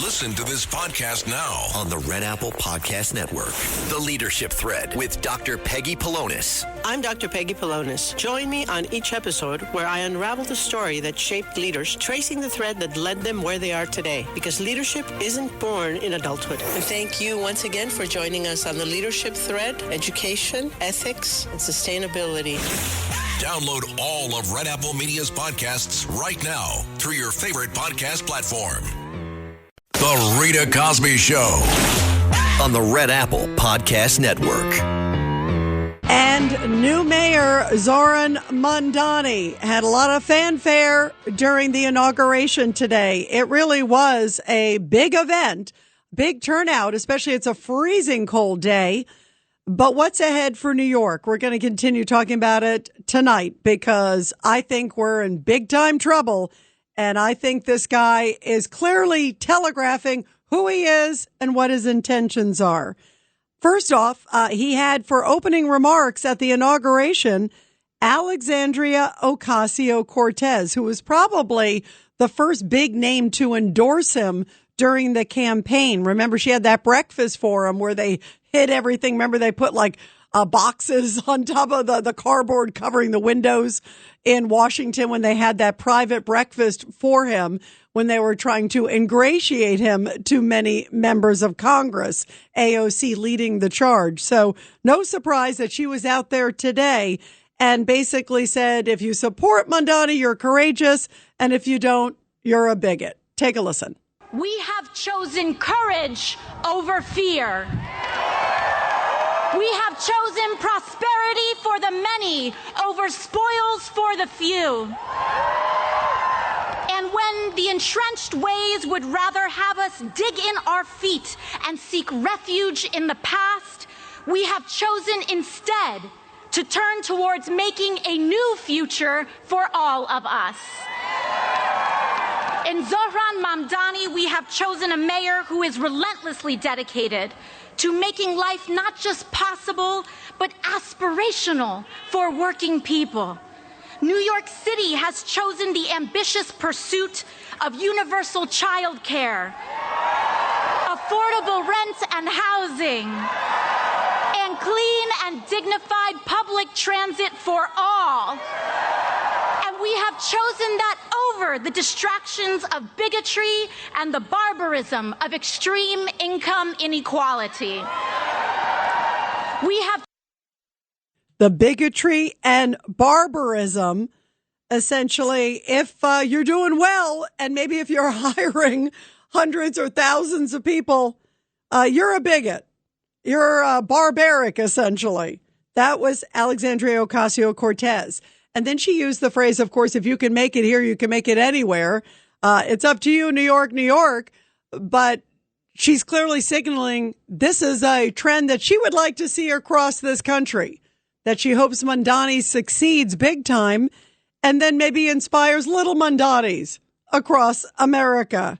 Listen to this podcast now on the Red Apple Podcast Network. The Leadership Thread with Dr. Peggy Polonus. I'm Dr. Peggy Polonus. Join me on each episode where I unravel the story that shaped leaders, tracing the thread that led them where they are today. Because leadership isn't born in adulthood. And thank you once again for joining us on the Leadership Thread, education, ethics, and sustainability. Download all of Red Apple Media's podcasts right now through your favorite podcast platform. The Rita Cosby Show on the Red Apple Podcast Network. And new mayor Zohran Mandani had a lot of fanfare during the inauguration today. It really was a big event, big turnout, especially it's a freezing cold day. But what's ahead for New York? We're going to continue talking about it tonight because I think we're in big time trouble. And I think this guy is clearly telegraphing who he is and what his intentions are. First off, he had for opening remarks at the inauguration, Alexandria Ocasio-Cortez, who was probably the first big name to endorse him during the campaign. Remember, she had that breakfast forum where they hid everything. Remember, they put like boxes on top of the cardboard covering the windows in Washington when they had that private breakfast for him when they were trying to ingratiate him to many members of Congress, AOC leading the charge. So no surprise that she was out there today and basically said, if you support Mandani, you're courageous. And if you don't, you're a bigot. Take a listen. We have chosen courage over fear. We have chosen prosperity for the many over spoils for the few. And when the entrenched ways would rather have us dig in our feet and seek refuge in the past, we have chosen instead to turn towards making a new future for all of us. In Zohran Mandani, we have chosen a mayor who is relentlessly dedicated to making life not just possible, but aspirational for working people. New York City has chosen the ambitious pursuit of universal child care, affordable rent and housing, and clean and dignified public transit for all. And we have chosen that over the distractions of bigotry and the barbarism of extreme income inequality. We have the bigotry and barbarism, essentially, if you're doing well and maybe if you're hiring hundreds or thousands of people, you're a bigot. You're barbaric, essentially. That was Alexandria Ocasio-Cortez. And then she used the phrase, of course, if you can make it here, you can make it anywhere. It's up to you, New York, New York. But she's clearly signaling this is a trend that she would like to see across this country, that she hopes Mandani succeeds big time and then maybe inspires little Mandanis across America.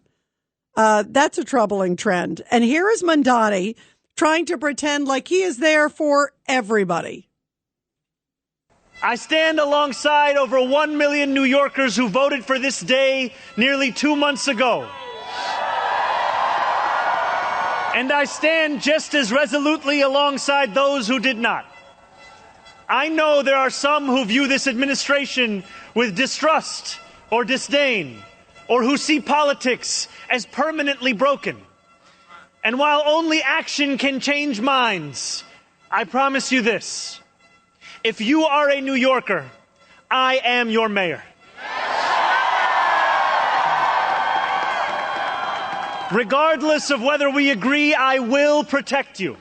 That's a troubling trend. And here is Mandani trying to pretend like he is there for everybody. I stand alongside over 1 million New Yorkers who voted for this day nearly 2 months ago. And I stand just as resolutely alongside those who did not. I know there are some who view this administration with distrust or disdain, or who see politics as permanently broken. And while only action can change minds, I promise you this. If you are a New Yorker, I am your mayor. Regardless of whether we agree, I will protect you,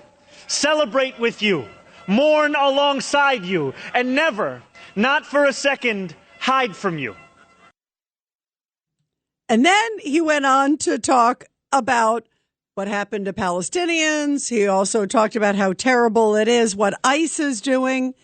celebrate with you, mourn alongside you, and never, not for a second, hide from you. And then he went on to talk about what happened to Palestinians. He also talked about how terrible it is what ICE is doing.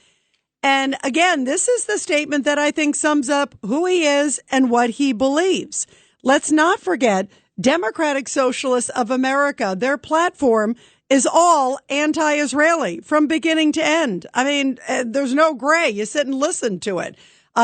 And again, this is the statement that I think sums up who he is and what he believes. Let's not forget Democratic Socialists of America. Their platform is all anti-Israeli from beginning to end. I mean, there's no gray. You sit and listen to it.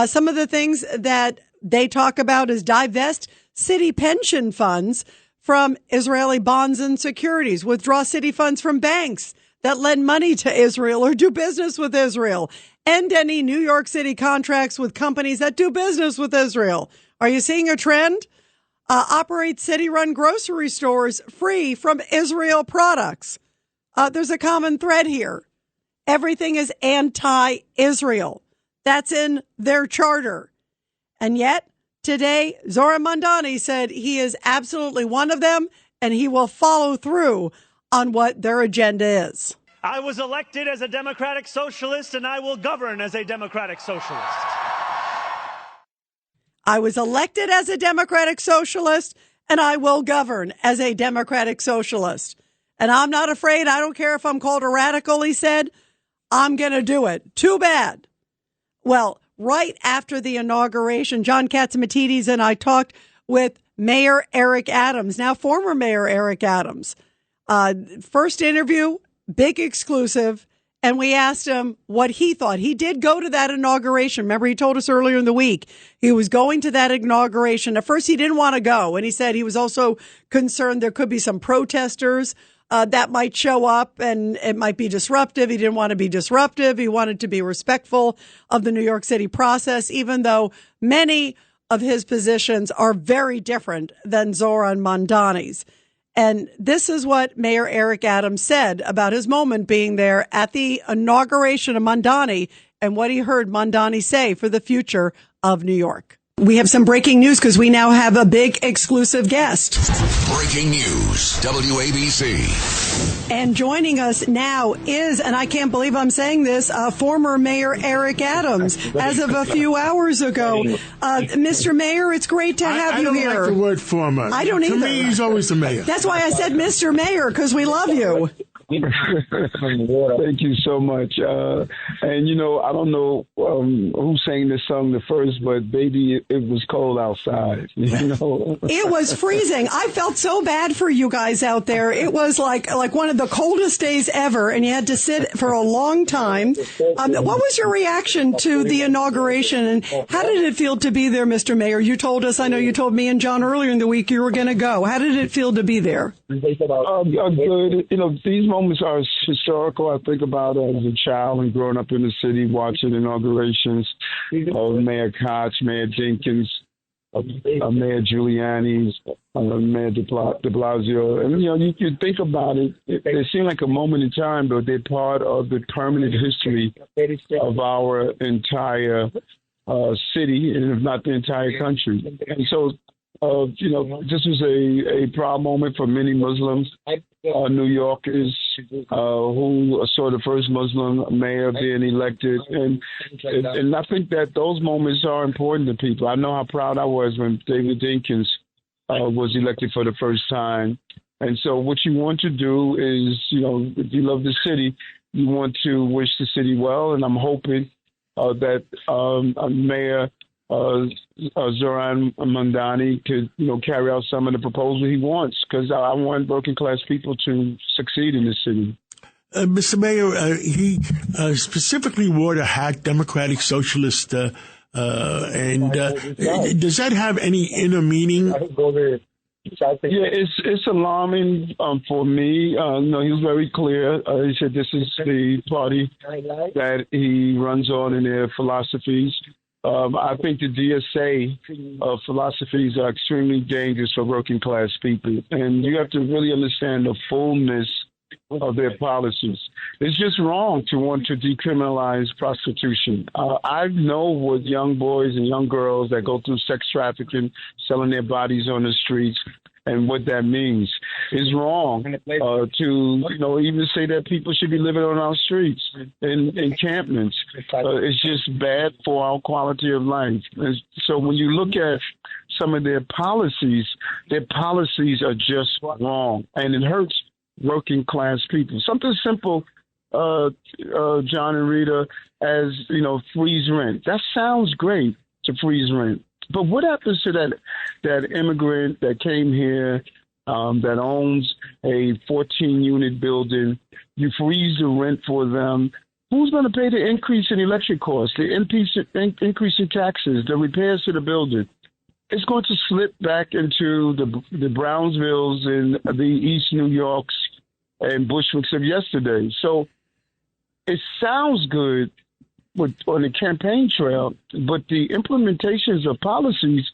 Some of the things that they talk about is divest city pension funds from Israeli bonds and securities, withdraw city funds from banks that lend money to Israel or do business with Israel, end any New York City contracts with companies that do business with Israel. Are you seeing a trend? Operate city-run grocery stores free from Israel products. There's a common thread here. Everything is anti-Israel. That's in their charter. And yet, today, Zohran Mandani said he is absolutely one of them, and he will follow through on what their agenda is. I was elected as a Democratic Socialist, and I will govern as a Democratic Socialist. I was elected as a Democratic Socialist, and I will govern as a Democratic Socialist. And I'm not afraid. I don't care if I'm called a radical, he said. I'm going to do it. Too bad. Well, right after the inauguration, John Catsimatidis and I talked with Mayor Eric Adams, now former Mayor Eric Adams. First interview, big exclusive. And we asked him what he thought. He did go to that inauguration. Remember, he told us earlier in the week he was going to that inauguration. At first, he didn't want to go. And he said he was also concerned there could be some protesters that might show up and it might be disruptive. He didn't want to be disruptive. He wanted to be respectful of the New York City process, even though many of his positions are very different than Zohran Mandani's. And this is what Mayor Eric Adams said about his moment being there at the inauguration of Mandani and what he heard Mandani say for the future of New York. We have some breaking news because we now have a big exclusive guest. Breaking news, WABC. And joining us now is, and I can't believe I'm saying this, former Mayor Eric Adams, as of a few hours ago. Mr. Mayor, it's great to have you here. I don't like the word former. I don't either. To me, he's always the mayor. That's why I said Mr. Mayor, because we love you. Thank you so much. And, I don't know who sang this song the first, but baby, it was cold outside. It was freezing. I felt so bad for you guys out there. It was like one of the coldest days ever, and you had to sit for a long time. What was your reaction to the inauguration, and how did it feel to be there, Mr. Mayor? You told us, I know you told me and John earlier in the week you were going to go. How did it feel to be there? Good. These moments are historical. I think about it as a child and growing up in the city, watching inaugurations of Mayor Koch, Mayor Jenkins, Mayor Giuliani, Mayor de Blasio. And, you think about it, they seem like a moment in time, but they're part of the permanent history of our entire city, and if not the entire country. And so, this was a proud moment for many Muslims. New York is who saw the first Muslim mayor being elected, and I think that those moments are important to people. I know how proud I was when David Jenkins was elected for the first time, and so what you want to do is, if you love the city, you want to wish the city well, and I'm hoping that Mayor Zohran Mandani could, carry out some of the proposals he wants, because I want working class people to succeed in this city. Mr. Mayor, he specifically wore the hat Democratic Socialist, and does that have any inner meaning? Yeah, it's alarming for me. He was very clear. He said this is the party that he runs on in their philosophies. I think the DSA philosophies are extremely dangerous for working class people. And you have to really understand the fullness of their policies. It's just wrong to want to decriminalize prostitution. I know with young boys and young girls that go through sex trafficking, selling their bodies on the streets, and what that means. It's wrong to, even say that people should be living on our streets in encampments. It's just bad for our quality of life. And so when you look at some of their policies are just wrong, and it hurts working class people. Something simple, John and Rita, as, freeze rent. That sounds great, to freeze rent. But what happens to that immigrant that came here, that owns a 14-unit building? You freeze the rent for them. Who's going to pay the increase in electric costs, the increase in taxes, the repairs to the building? it's going to slip back into the Brownsvilles and the East New Yorks and Bushwicks of yesterday. So it sounds good on the campaign trail, but the implementations of policies,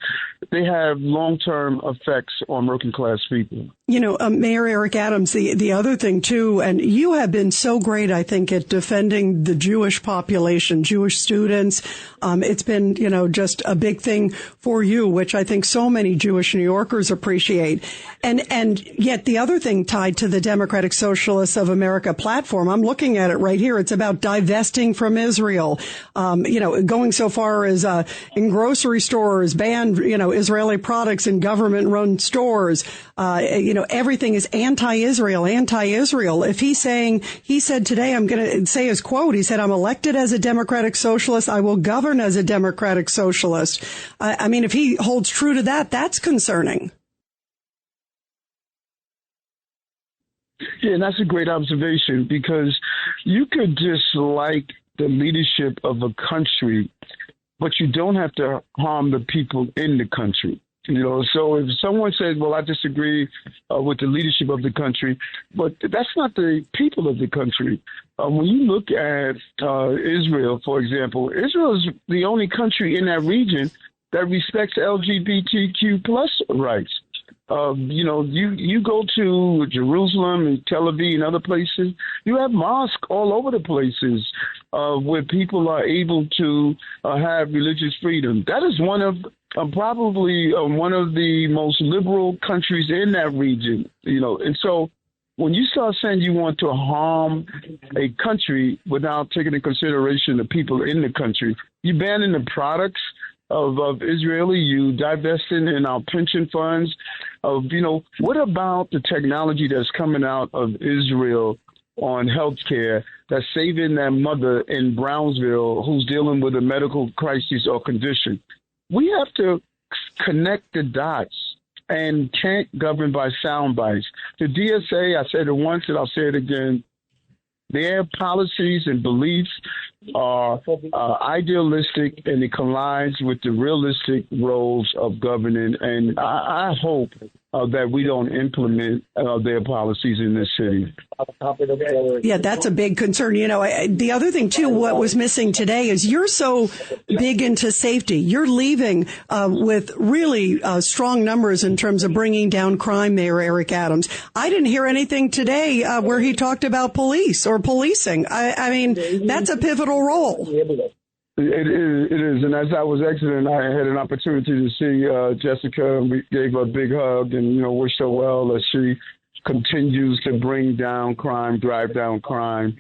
they have long-term effects on working-class people. You know, Mayor Eric Adams, the other thing, too, and you have been so great, I think, at defending the Jewish population, Jewish students. It's been, you know, just a big thing for you, which I think so many Jewish New Yorkers appreciate. And yet the other thing tied to the Democratic Socialists of America platform, I'm looking at it right here. It's about divesting from Israel. You know, going so far as in grocery stores, ban, you know, Israeli products in government-run stores. You know, everything is anti-Israel. If he said today, I'm going to say his quote, he said, "I'm elected as a Democratic Socialist. I will govern as a Democratic Socialist." I mean, if he holds true to that, that's concerning. Yeah, and that's a great observation, because you could dislike the leadership of a country, but you don't have to harm the people in the country. You know, so if someone says, well, I disagree with the leadership of the country, but that's not the people of the country. When you look at Israel, for example, Israel is the only country in that region that respects LGBTQ plus rights. You know, you go to Jerusalem and Tel Aviv and other places, you have mosques all over the places where people are able to have religious freedom. That is one of probably one of the most liberal countries in that region, you know. And so when you start saying you want to harm a country without taking into consideration the people in the country, you banning the products of Israeli, you divesting in our pension funds. You know, what about the technology that's coming out of Israel on healthcare that's saving that mother in Brownsville who's dealing with a medical crisis or condition? We have to connect the dots and can't govern by sound bites. The DSA, I said it once and I'll say it again, their policies and beliefs are idealistic, and it collides with the realistic roles of governing. And I hope that we don't implement their policies in this city. Yeah, that's a big concern. You know, the other thing, too, what was missing today is you're so big into safety. You're leaving with really strong numbers in terms of bringing down crime, Mayor Eric Adams. I didn't hear anything today where he talked about police or policing. I mean, that's a pivotal role. It is. And as I was exiting, I had an opportunity to see Jessica, and we gave her a big hug and, you know, wished her well as she continues to bring down crime, drive down crime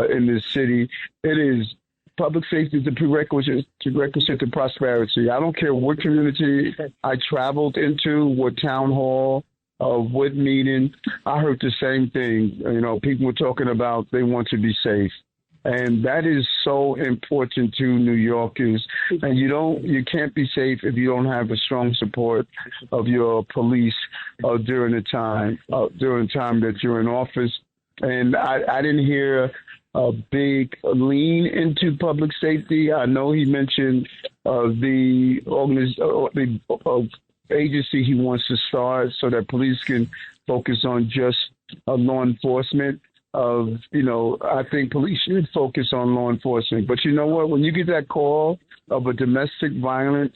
in this city. It is. Public safety is the prerequisite to prosperity. I don't care what community I traveled into, what town hall, what meeting. I heard the same thing. You know, people were talking about they want to be safe. And that is so important to New Yorkers. And you can't be safe if you don't have the strong support of your police during the time that you're in office. And I didn't hear a big lean into public safety. I know he mentioned the agency he wants to start so that police can focus on just law enforcement. I think police should focus on law enforcement. But you know what? When you get that call of a domestic violence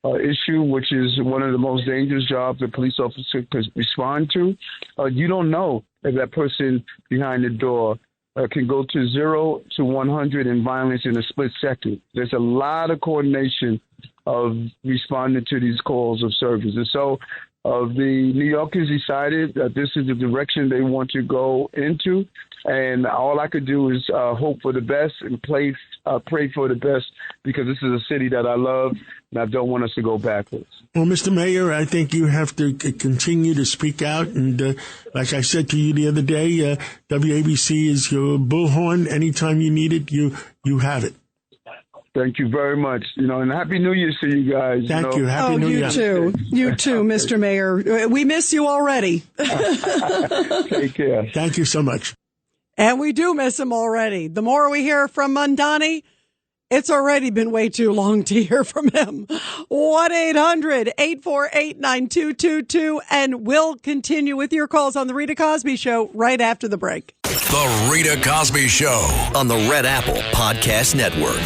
issue, which is one of the most dangerous jobs a police officer could respond to, you don't know if that person behind the door can go to 0 to 100 in violence in a split second. There's a lot of coordination of responding to these calls of service. And so the New Yorkers decided that this is the direction they want to go into. And all I could do is hope for the best and pray for the best, because this is a city that I love and I don't want us to go backwards. Well, Mr. Mayor, I think you have to continue to speak out. And like I said to you the other day, WABC is your bullhorn. Anytime you need it, you have it. Thank you very much. And Happy New Year to you guys. Thank you. Happy New Year. You too, Mr. Mayor. We miss you already. Take care. Thank you so much. And we do miss him already. The more we hear from Mandani, It's already been way too long to hear from him. 1-800-848-9222. And we'll continue with your calls on The Rita Cosby Show right after the break. The Rita Cosby Show on the Red Apple Podcast Network.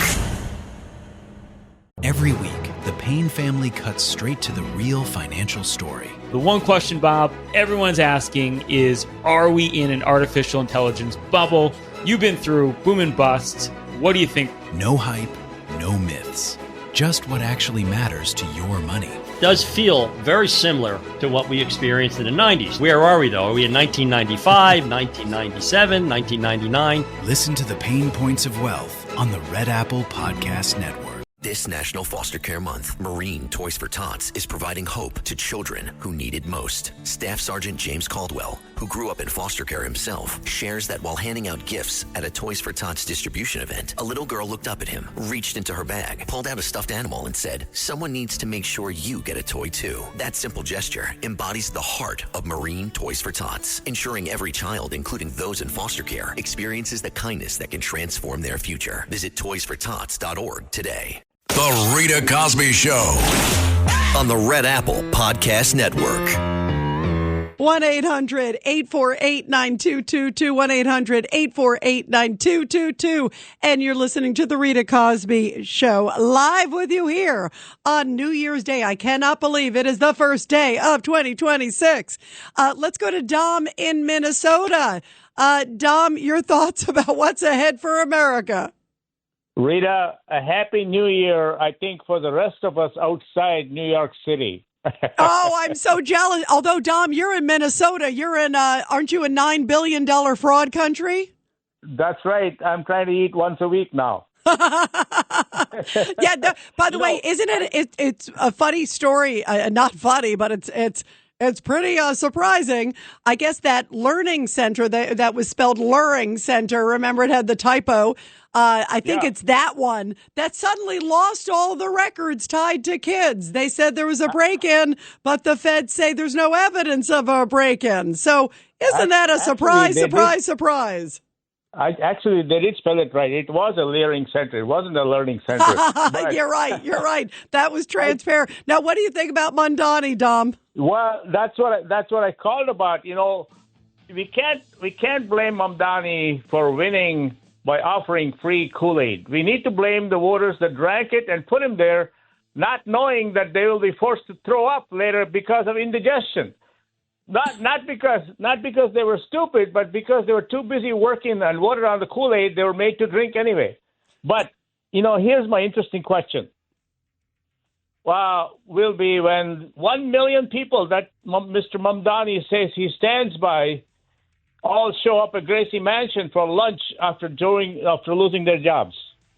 Every week, the Payne family cuts straight to the real financial story. The one question, Bob, everyone's asking is, are we in an artificial intelligence bubble? You've been through boom and bust. What do you think? No hype, no myths. Just what actually matters to your money. It does feel very similar to what we experienced in the 90s. Where are we, though? Are we in 1995, 1997, 1999? Listen to the Pain Points of Wealth on the Red Apple Podcast Network. This National Foster Care Month, Marine Toys for Tots is providing hope to children who need it most. Staff Sergeant James Caldwell, who grew up in foster care himself, shares that while handing out gifts at a Toys for Tots distribution event, a little girl looked up at him, reached into her bag, pulled out a stuffed animal and said, "Someone needs to make sure you get a toy too." That simple gesture embodies the heart of Marine Toys for Tots, ensuring every child, including those in foster care, experiences the kindness that can transform their future. Visit toysfortots.org today. The Rita Cosby Show on the Red Apple Podcast Network. 1-800-848-9222, 1-800-848-9222. And you're listening to The Rita Cosby Show live with you here on New Year's Day. I cannot believe it is the first day of 2026. Let's go to Dom in Minnesota. Dom, your thoughts about what's ahead for America? Rita, a happy new year, I think, for the rest of us outside New York City. Oh, I'm so jealous. Although, Dom, you're in Minnesota. You're in, aren't you a $9 billion fraud country? That's right. I'm trying to eat once a week now. Yeah. By the way, isn't it? It's a funny story. Not funny, but it's pretty surprising. I guess that learning center that was spelled Luring Center. Remember, it had the typo. I think it's that one that suddenly lost all the records tied to kids. They said there was a break-in, but the feds say there's no evidence of a break-in. So isn't that a surprise? They did spell it right. It was a learning center. It wasn't a learning center. You're right. That was transparent. Now, what do you think about Mandani, Dom? Well, that's what I called about. You know, we can't blame Mandani for winning by offering free Kool-Aid. We need to blame the voters that drank it and put him there, not knowing that they will be forced to throw up later because of indigestion. Not because they were stupid, but because they were too busy working and water on the Kool-Aid they were made to drink anyway. But, here's my interesting question. Will be when 1 million people that Mr. Mamdani says he stands by all show up at Gracie Mansion for lunch after losing their jobs.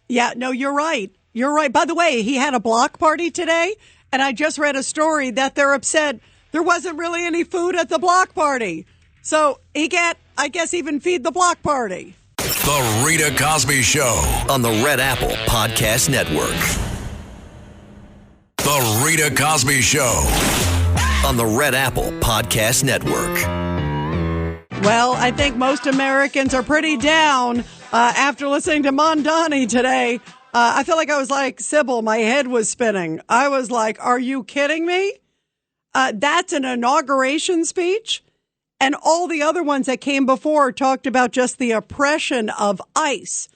Yeah, no, you're right. You're right. By the way, he had a block party today, and I just read a story that they're upset there wasn't really any food at the block party. So he can't, I guess, even feed the block party. The Rita Cosby Show on the Red Apple Podcast Network. The Rita Cosby Show on the Red Apple Podcast Network. Well, I think most Americans are pretty down after listening to Mandani today. I feel like I was like Sybil. My head was spinning. I was like, are you kidding me? That's an inauguration speech. And all the other ones that came before talked about just the oppression of ICE.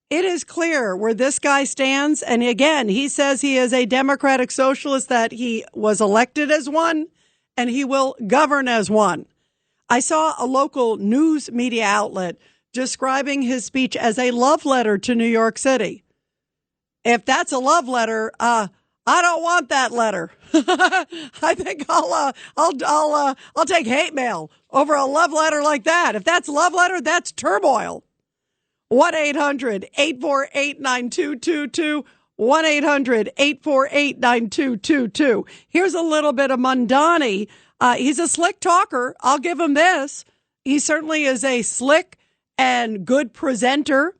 It is clear where this guy stands. And again, he says he is a Democratic Socialist, that he was elected as one and he will govern as one. I saw a local news media outlet describing his speech as a love letter to New York City. If that's a love letter, I don't want that letter. I think I'll take hate mail over a love letter like that. If that's a love letter, that's turmoil. 1-800-848-9222. 1-800-848-9222. Here's a little bit of Mandani. He's a slick talker. I'll give him this. He certainly is a slick and good presenter.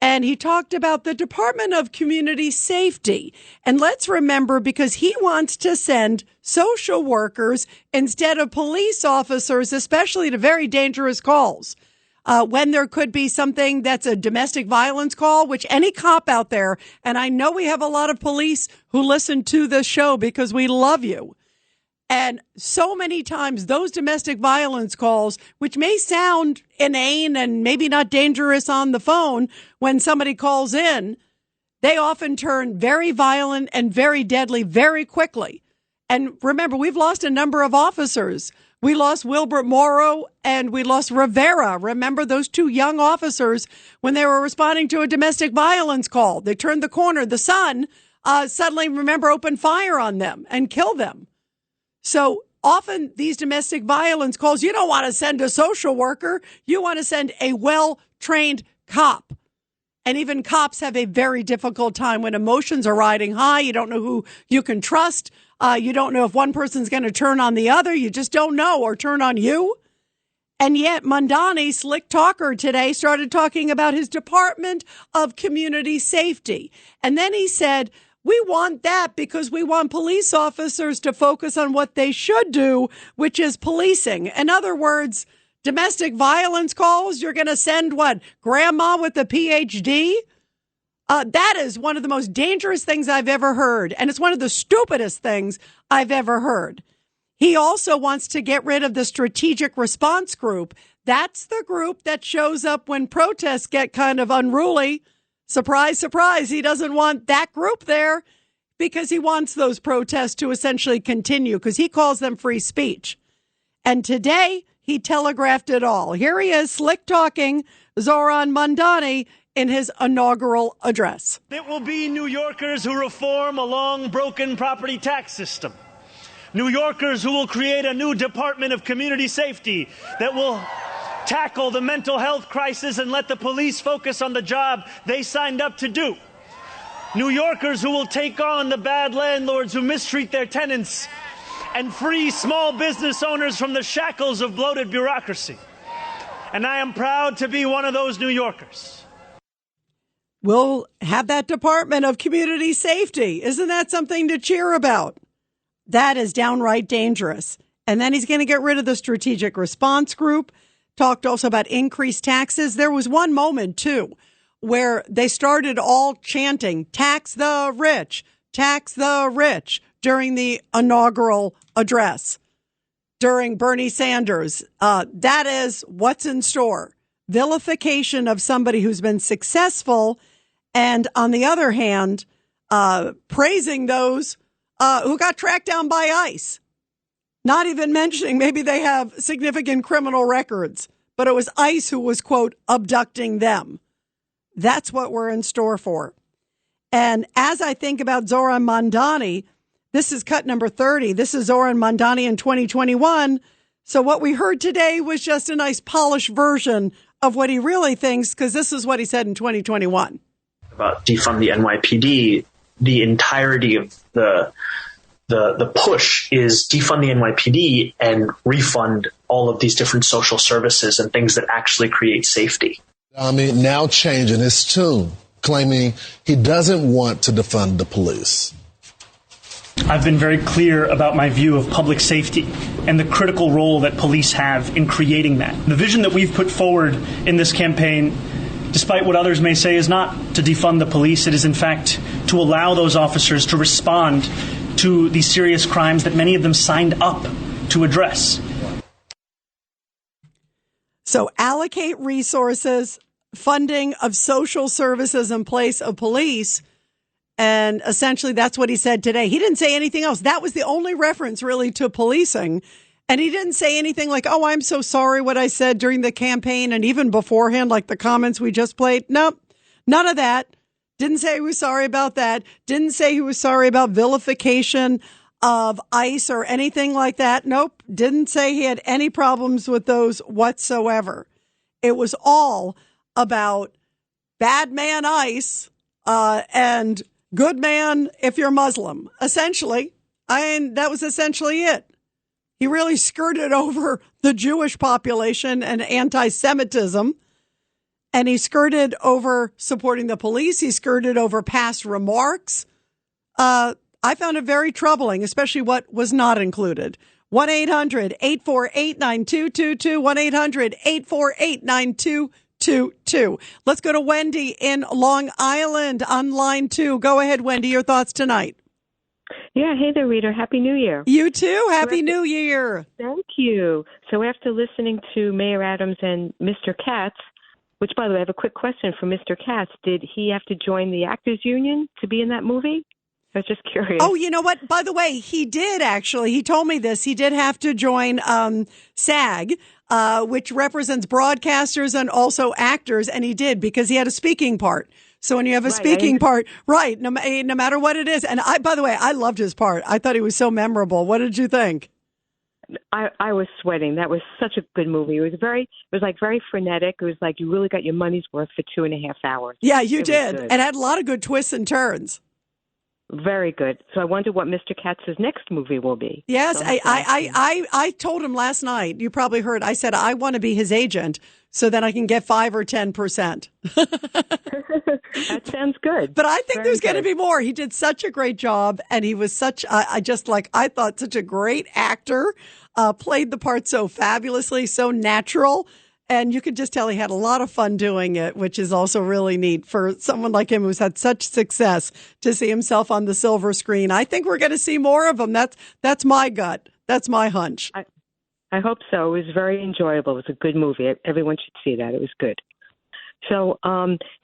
And he talked about the Department of Community Safety. And let's remember, because he wants to send social workers instead of police officers, especially to very dangerous calls. when there could be something that's a domestic violence call, which any cop out there, and I know we have a lot of police who listen to this show because we love you. And so many times those domestic violence calls, which may sound inane and maybe not dangerous on the phone when somebody calls in, they often turn very violent and very deadly very quickly. And remember, we've lost a number of officers. We lost Wilbert Morrow and we lost Rivera. Remember those two young officers when they were responding to a domestic violence call? They turned the corner. The son suddenly, opened fire on them and killed them. So often these domestic violence calls, you don't want to send a social worker. You want to send a well-trained cop. And even cops have a very difficult time when emotions are riding high. You don't know who you can trust. You don't know if one person's going to turn on the other. You just don't know, or turn on you. And yet Mandani, slick talker today, started talking about his Department of Community Safety. And then he said, we want that because we want police officers to focus on what they should do, which is policing. In other words, domestic violence calls, you're going to send what? Grandma with a PhD? That is one of the most dangerous things I've ever heard. And it's one of the stupidest things I've ever heard. He also wants to get rid of the strategic response group. That's the group that shows up when protests get kind of unruly. Surprise, surprise. He doesn't want that group there because he wants those protests to essentially continue because he calls them free speech. And today he telegraphed it all. Here he is, slick talking, Zohran Mandani, in his inaugural address. It will be New Yorkers who reform a long broken property tax system. New Yorkers who will create a new Department of Community Safety that will tackle the mental health crisis and let the police focus on the job they signed up to do. New Yorkers who will take on the bad landlords who mistreat their tenants and free small business owners from the shackles of bloated bureaucracy. And I am proud to be one of those New Yorkers. We'll have that Department of Community Safety. Isn't that something to cheer about? That is downright dangerous. And then he's going to get rid of the strategic response group. Talked also about increased taxes. There was one moment, too, where they started all chanting, tax the rich, during the inaugural address, during Bernie Sanders. That is what's in store. Vilification of somebody who's been successful. And on the other hand, praising those who got tracked down by ICE. Not even mentioning maybe they have significant criminal records, but it was ICE who was, quote, abducting them. That's what we're in store for. And as I think about Zohran Mandani, this is cut number 30. This is Zohran Mandani in 2021. So what we heard today was just a nice polished version of what he really thinks, because this is what he said in 2021. About defund the NYPD, the entirety of the push is defund the NYPD and refund all of these different social services and things that actually create safety. Now changing his tune, claiming he doesn't want to defund the police. I've been very clear about my view of public safety and the critical role that police have in creating that. The vision that we've put forward in this campaign, despite what others may say, is not to defund the police. It is, in fact, to allow those officers to respond to these serious crimes that many of them signed up to address. So allocate resources, funding of social services in place of police. And essentially that's what he said today. He didn't say anything else. That was the only reference really to policing. And he didn't say anything like, oh, I'm so sorry what I said during the campaign and even beforehand, like the comments we just played. Nope, none of that. Didn't say he was sorry about that. Didn't say he was sorry about vilification of ICE or anything like that. Nope. Didn't say he had any problems with those whatsoever. It was all about bad man ICE and good man if you're Muslim, essentially. That was essentially it. He really skirted over the Jewish population and anti-Semitism. And he skirted over supporting the police. He skirted over past remarks. I found it very troubling, especially what was not included. 1-800-848-9222, 1-800-848-9222. Let's go to Wendy in Long Island on line 2. Go ahead, Wendy, your thoughts tonight. Yeah, hey there, Rita. Happy New Year. You too. Happy New Year. Thank you. So after listening to Mayor Adams and Mr. Katz, which, by the way, I have a quick question for Mr. Katz. Did he have to join the Actors Union to be in that movie? I was just curious. Oh, you know what? By the way, he did actually. He told me this. He did have to join SAG, which represents broadcasters and also actors, and he did because he had a speaking part. So when you have a speaking part, right, no matter what it is. And by the way, I loved his part. I thought he was so memorable. What did you think? I was sweating. That was such a good movie. It was very frenetic. It was like you really got your money's worth for 2.5 hours. Yeah, you did. And it had a lot of good twists and turns. Very good. So I wonder what Mr. Katz's next movie will be. Yes, So I told him last night, you probably heard, I said, I want to be his agent so then I can get 5 or 10%. That sounds good. But I think there's going to be more. He did such a great job, and he was such, I thought such a great actor, played the part so fabulously, so natural. And you could just tell he had a lot of fun doing it, which is also really neat for someone like him who's had such success to see himself on the silver screen. I think we're going to see more of him. That's my gut. That's my hunch. I hope so. It was very enjoyable. It was a good movie. Everyone should see that. It was good. So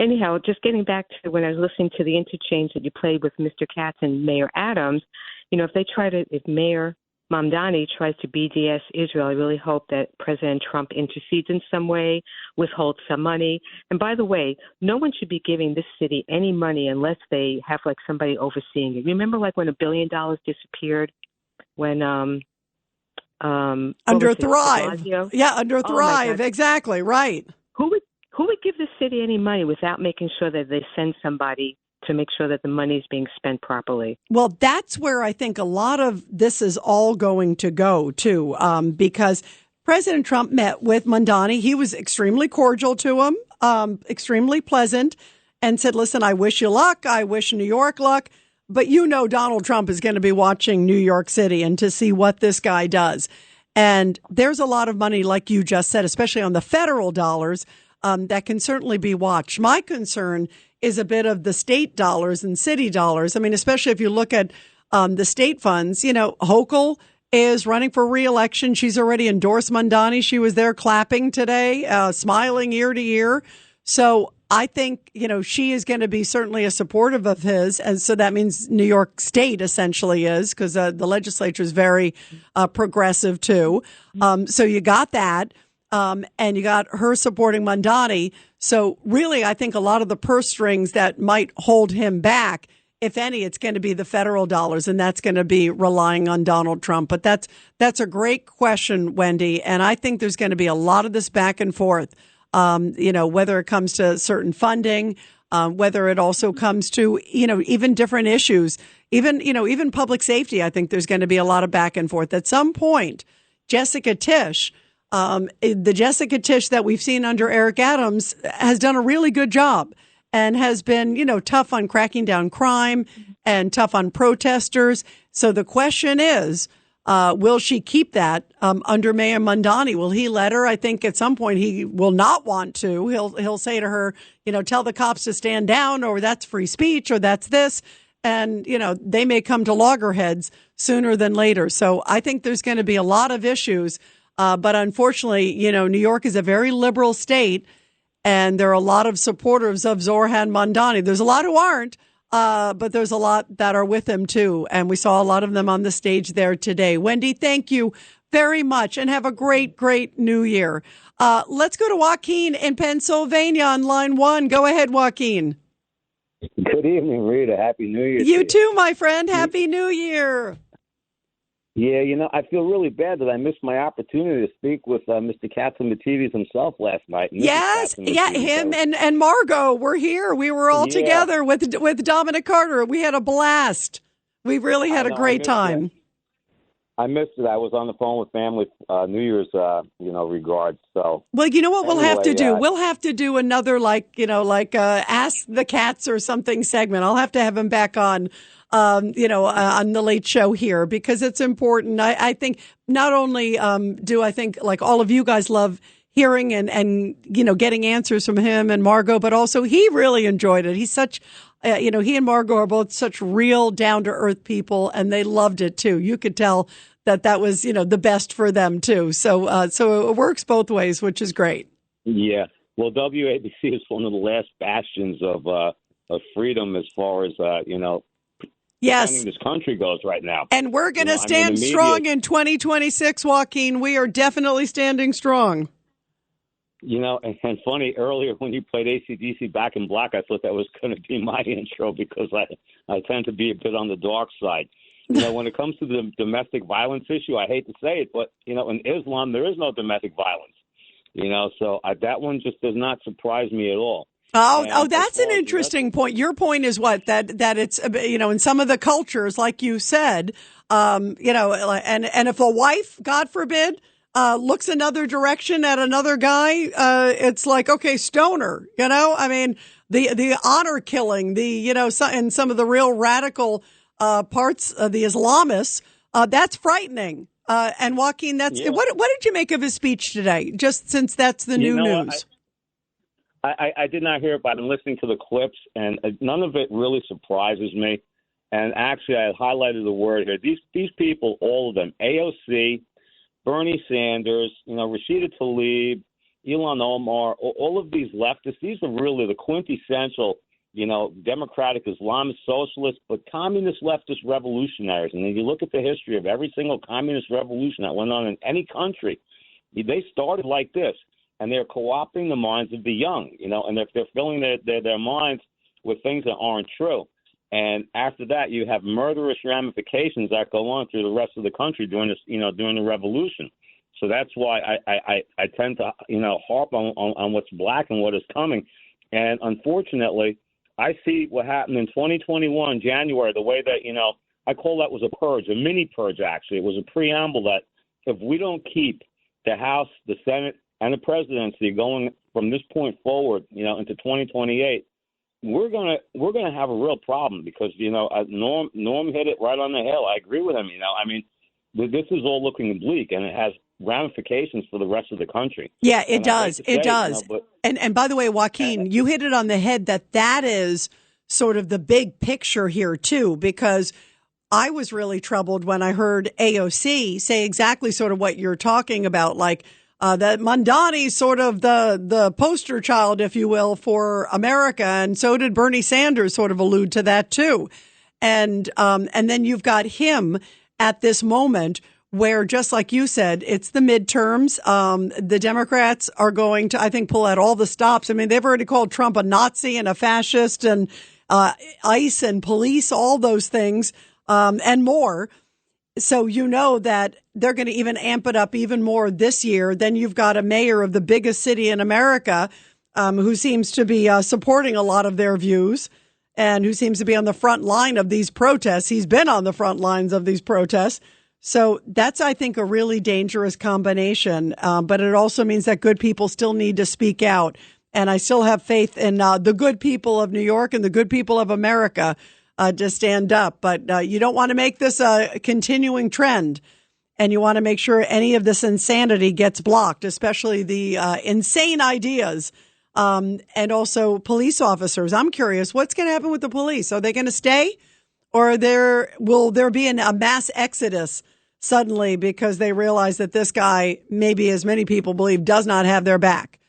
anyhow, just getting back to when I was listening to the interchange that you played with Mr. Katz and Mayor Adams, if Mayor Mamdani tries to BDS Israel, I really hope that President Trump intercedes in some way, withholds some money. And by the way, no one should be giving this city any money unless they have somebody overseeing it. Remember when $1 billion disappeared when under Thrive. Yeah, under Thrive. Exactly, right. Who would give the city any money without making sure that they send somebody to make sure that the money is being spent properly? Well, that's where I think a lot of this is all going to go, too, because President Trump met with Mandani. He was extremely cordial to him, extremely pleasant, and said, listen, I wish you luck. I wish New York luck. But Donald Trump is going to be watching New York City and to see what this guy does. And there's a lot of money, like you just said, especially on the federal dollars, that can certainly be watched. My concern is a bit of the state dollars and city dollars. I mean, especially if you look at the state funds, Hochul is running for re-election. She's already endorsed Mandani. She was there clapping today, smiling ear to ear. So I think, she is going to be certainly a supportive of his. And so that means New York State essentially is, because the legislature is very progressive too. So you got that. And you got her supporting Mandani. So really, I think a lot of the purse strings that might hold him back, if any, it's going to be the federal dollars, and that's going to be relying on Donald Trump. But that's a great question, Wendy. And I think there's going to be a lot of this back and forth, whether it comes to certain funding, whether it also comes to, even different issues, even public safety. I think there's going to be a lot of back and forth. At some point, Jessica Tisch, the Jessica Tisch that we've seen under Eric Adams, has done a really good job and has been, tough on cracking down crime and tough on protesters. So the question is, will she keep that under Mayor Mandani? Will he let her? I think at some point he will not want to. He'll say to her, tell the cops to stand down, or that's free speech, or that's this. And, they may come to loggerheads sooner than later. So I think there's going to be a lot of issues. But unfortunately, New York is a very liberal state, and there are a lot of supporters of Zohran Mandani. There's a lot who aren't, but there's a lot that are with him, too. And we saw a lot of them on the stage there today. Wendy, thank you very much, and have a great, great New Year. Let's go to Joaquin in Pennsylvania on line 1. Go ahead, Joaquin. Good evening, Rita. Happy New Year. You too, my friend. Happy New Year. Yeah, I feel really bad that I missed my opportunity to speak with Mr. Katsimatidis himself last night. Yes, him and Margot were here. We were all together with Dominic Carter. We had a blast. We really had a great time. I missed it. I was on the phone with family, New Year's, regards. So, well, you know what we'll have to do? Anyway, We'll have to do another, Ask the Cats or something segment. I'll have to have him back on, on the Late Show here, because it's important. I think not only do I think like all of you guys love hearing and getting answers from him and Margot, but also he really enjoyed it. He's such, he and Margot are both such real down to earth people, and they loved it too. You could tell that was, the best for them too. So it works both ways, which is great. Yeah. Well, WABC is one of the last bastions of freedom as far as, yes, this country goes right now. And we're going to stand strong in 2026, Joaquin. We are definitely standing strong. And funny, earlier when you played AC/DC Back in Black, I thought that was going to be my intro because I tend to be a bit on the dark side. When it comes to the domestic violence issue, I hate to say it, but, in Islam, there is no domestic violence. So that one just does not surprise me at all. That's an interesting point. Your point is what? That it's, in some of the cultures, like you said, and if a wife, God forbid, looks another direction at another guy, it's like, okay, stoner, I mean, the honor killing, and some of the real radical parts of the Islamists, that's frightening. And Joaquin, what did you make of his speech today? Just since that's the new news. I did not hear it, but I've been listening to the clips, and none of it really surprises me. And actually, I highlighted the word here. These people, all of them, AOC, Bernie Sanders, Rashida Tlaib, Ilhan Omar, all of these leftists, these are really the quintessential, Democratic Islamist socialists, but communist leftist revolutionaries. And if you look at the history of every single communist revolution that went on in any country, they started like this. And they're co-opting the minds of the young, and they're filling their minds with things that aren't true. And after that, you have murderous ramifications that go on through the rest of the country during this, during the revolution. So that's why I tend to, harp on what's black and what is coming. And unfortunately, I see what happened in 2021, January, the way that, I call that was a purge, a mini purge, actually. It was a preamble that if we don't keep the House, the Senate, and the presidency going from this point forward, into 2028, we're gonna have a real problem because Norm hit it right on the head. I agree with him. This is all looking bleak, and it has ramifications for the rest of the country. Yeah, it does. It does. And by the way, Joaquin, you hit it on the head that is sort of the big picture here too, because I was really troubled when I heard AOC say exactly sort of what you're talking about, like. That Mandani sort of the poster child, if you will, for America. And so did Bernie Sanders sort of allude to that too. And then you've got him at this moment where, just like you said, it's the midterms. The Democrats are going to, I think, pull out all the stops. I mean, they've already called Trump a Nazi and a fascist and, ICE and police, all those things, and more. So that they're going to even amp it up even more this year. Then you've got a mayor of the biggest city in America who seems to be supporting a lot of their views and who seems to be on the front line of these protests. He's been on the front lines of these protests. So that's, I think, a really dangerous combination. But it also means that good people still need to speak out. And I still have faith in the good people of New York and the good people of America to stand up. But you don't want to make this a continuing trend. And you want to make sure any of this insanity gets blocked, especially the insane ideas. And also police officers. I'm curious, what's going to happen with the police? Are they going to stay? Or will there be a mass exodus suddenly because they realize that this guy, maybe as many people believe, does not have their back?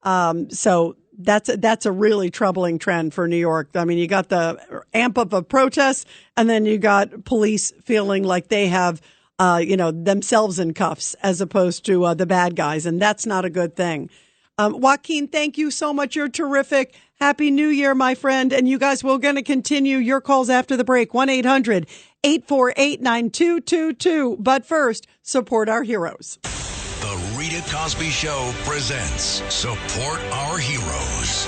So that's a really troubling trend for New York. I mean, you got the amp up of protests, and then you got police feeling like they have, themselves in cuffs as opposed to the bad guys. And that's not a good thing. Joaquin, thank you so much. You're terrific. Happy New Year, my friend. And you guys, we're going to continue your calls after the break. 1-800-848-9222. But first, support our heroes. The Rita Cosby Show presents Support Our Heroes.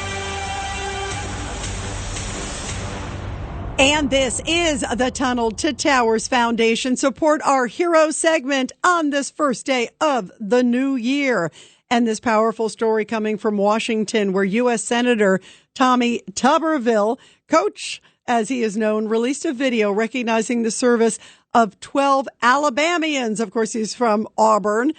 And this is the Tunnel to Towers Foundation. Support our hero segment on this first day of the new year. And this powerful story coming from Washington, where U.S. Senator Tommy Tuberville, Coach, as he is known, released a video recognizing the service of 12 Alabamians. Of course, he's from Auburn,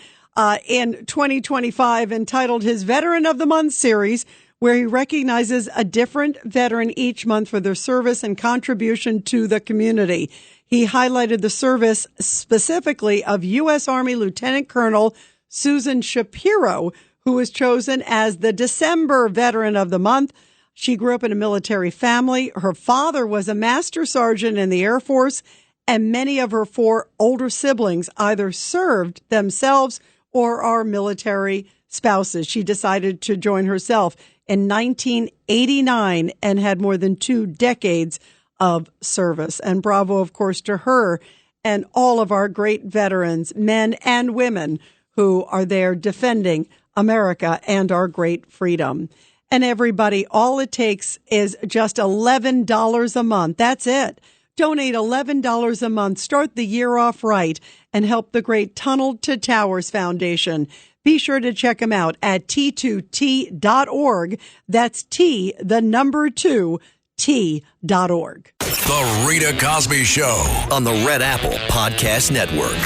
in 2025, entitled his Veteran of the Month series, where he recognizes a different veteran each month for their service and contribution to the community. He highlighted the service specifically of U.S. Army Lieutenant Colonel Susan Shapiro, who was chosen as the December Veteran of the Month. She grew up in a military family. Her father was a master sergeant in the Air Force, and many of her 4 older siblings either served themselves or are military spouses. She decided to join herself in 1989 and had more than 2 decades of service. And bravo, of course, to her and all of our great veterans, men and women, who are there defending America and our great freedom. And everybody, all it takes is just $11 a month. That's it. Donate $11 a month. Start the year off right and help the great Tunnel to Towers Foundation. Be sure to check them out at T2T.org. That's T, the number 2, T.org. The Rita Cosby Show on the Red Apple Podcast Network.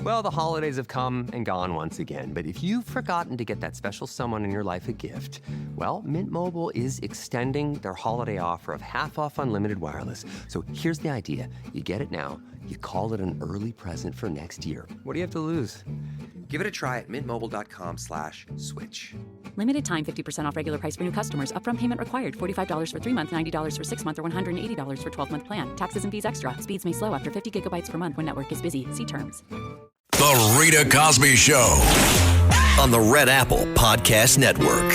Well, the holidays have come and gone once again, but if you've forgotten to get that special someone in your life a gift, well, Mint Mobile is extending their holiday offer of half off unlimited wireless. So here's the idea. You get it now. You call it an early present for next year. What do you have to lose? Give it a try at mintmobile.com/switch. Limited time, 50% off regular price for new customers. Upfront payment required. $45 for 3 months, $90 for 6 months, or $180 for 12-month plan. Taxes and fees extra. Speeds may slow after 50 gigabytes per month when network is busy. See terms. The Rita Cosby Show on the Red Apple Podcast Network.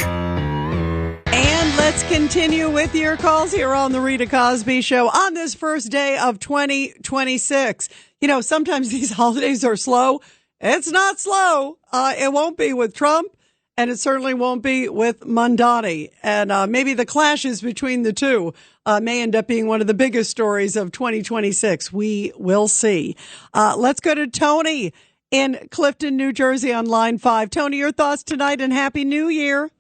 And let's continue with your calls here on the Rita Cosby Show on this first day of 2026. You know, sometimes these holidays are slow. It's not slow. It won't be with Trump, and it certainly won't be with Mandani. And maybe the clashes between the two may end up being one of the biggest stories of 2026. We will see. Let's go to Tony in Clifton, New Jersey on line 5. Tony, your thoughts tonight, and Happy New Year.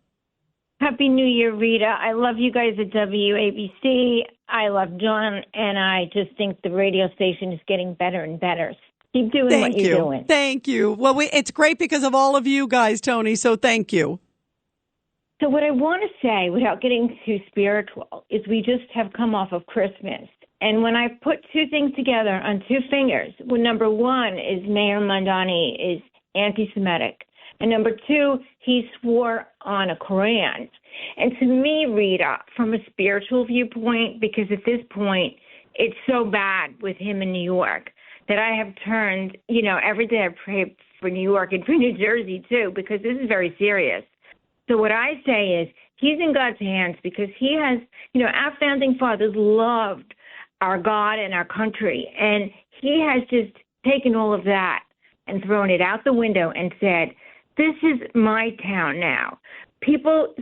Happy New Year, Rita. I love you guys at WABC. I love John, and I just think the radio station is getting better and better. Keep doing what you're doing. Thank you. Well, it's great because of all of you guys, Tony, so thank you. So what I want to say, without getting too spiritual, is we just have come off of Christmas. And when I put 2 things together on 2 fingers, well, number 1 is Mayor Mandani is anti-Semitic. And number 2, he swore on a Quran. And to me, Rita, from a spiritual viewpoint, because at this point, it's so bad with him in New York, that I have turned, every day I pray for New York and for New Jersey, too, because this is very serious. So what I say is he's in God's hands because he has, our founding fathers loved our God and our country. And he has just taken all of that and thrown it out the window and said, this is my town now. People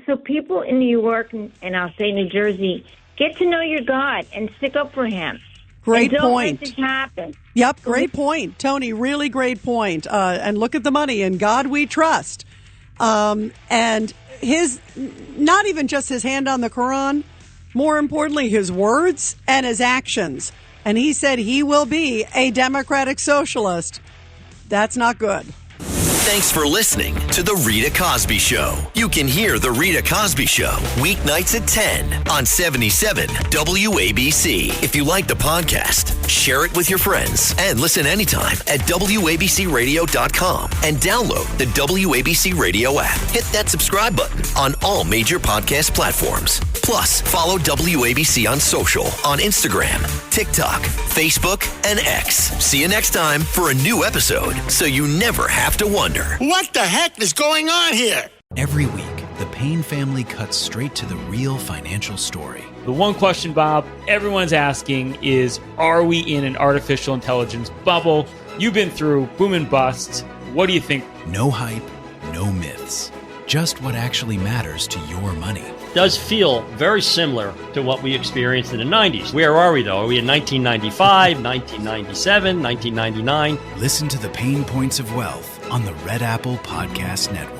in New York and I'll say New Jersey, get to know your God and stick up for him. Great and don't point. Let this happen. Yep, great point, Tony. Really great point. And look at the money. In God we trust. And his, not even just his hand on the Quran, more importantly, his words and his actions. And he said he will be a Democratic Socialist. That's not good. Thanks for listening to The Rita Cosby Show. You can hear The Rita Cosby Show weeknights at 10 on 77 WABC. If you like the podcast, share it with your friends and listen anytime at WABCRadio.com and download the WABC Radio app. Hit that subscribe button on all major podcast platforms. Plus, follow WABC on social on Instagram, TikTok, Facebook, and X. See you next time for a new episode so you never have to wonder. What the heck is going on here? Every week, the Payne family cuts straight to the real financial story. The one question, Bob, everyone's asking is, are we in an artificial intelligence bubble? You've been through boom and bust. What do you think? No hype, no myths. just what actually matters to your money. Does feel very similar to what we experienced in the 90s. Where are we, though? Are we in 1995, 1997, 1999? Listen to The Pain Points of Wealth on the Red Apple Podcast Network.